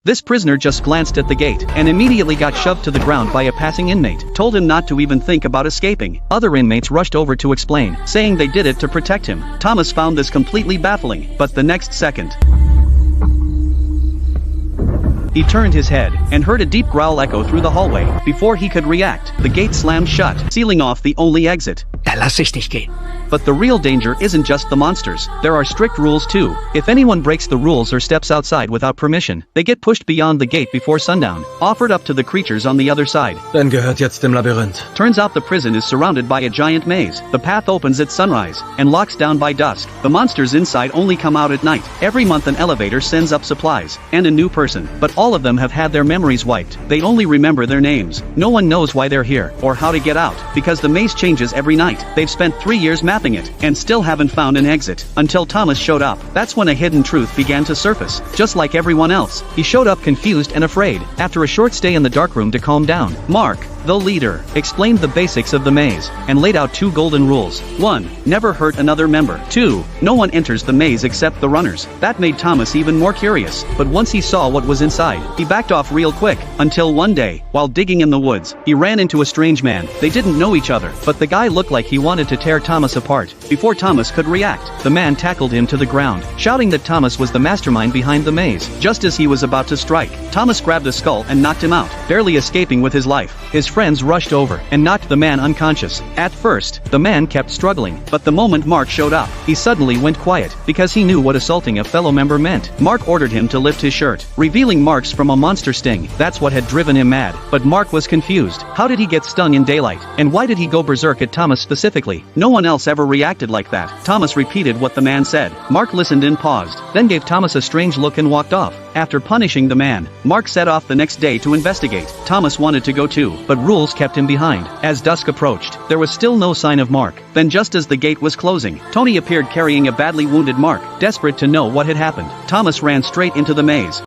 This prisoner just glanced at the gate and immediately got shoved to the ground by a passing inmate, told him not to even think about escaping. Other inmates rushed over to explain, saying they did it to protect him. Thomas found this completely baffling, but the next second, he turned his head and heard a deep growl echo through the hallway. Before he could react, the gate slammed shut, sealing off the only exit. Da lass ich dich gehen. But the real danger isn't just the monsters, there are strict rules too. If anyone breaks the rules or steps outside without permission, they get pushed beyond the gate before sundown, offered up to the creatures on the other side. Dann gehört jetzt dem Labyrinth. Turns out the prison is surrounded by a giant maze. The path opens at sunrise and locks down by dusk. The monsters inside only come out at night. Every month an elevator sends up supplies and a new person, but all of them have had their memories wiped. They only remember their names. No one knows why they're here or how to get out, because the maze changes every night. They've spent 3 years mapping it and still haven't found an exit until Thomas showed up. That's when a hidden truth began to surface. Just like everyone else, he showed up confused and afraid. After a short stay in the darkroom to calm down, Mark, the leader, explained the basics of the maze and laid out 2 golden rules. 1. Never hurt another member. 2. No one enters the maze except the runners. That made Thomas even more curious, but once he saw what was inside, he backed off real quick, until one day, while digging in the woods, he ran into a strange man. They didn't know each other, but the guy looked like he wanted to tear Thomas apart. Before Thomas could react, the man tackled him to the ground, shouting that Thomas was the mastermind behind the maze. Just as he was about to strike, Thomas grabbed a skull and knocked him out, barely escaping with his life. His friends rushed over and knocked the man unconscious. At first, the man kept struggling, but the moment Mark showed up, he suddenly went quiet, because he knew what assaulting a fellow member meant. Mark ordered him to lift his shirt, revealing marks from a monster sting. That's what had driven him mad. But Mark was confused. How did he get stung in daylight? And why did he go berserk at Thomas specifically? No one else ever reacted like that. Thomas repeated what the man said. Mark listened and paused, then gave Thomas a strange look and walked off. After punishing the man, Mark set off the next day to investigate. Thomas wanted to go too, but rules kept him behind. As dusk approached, there was still no sign of Mark. Then just as the gate was closing, Tony appeared carrying a badly wounded Mark. Desperate to know what had happened, Thomas ran straight into the maze.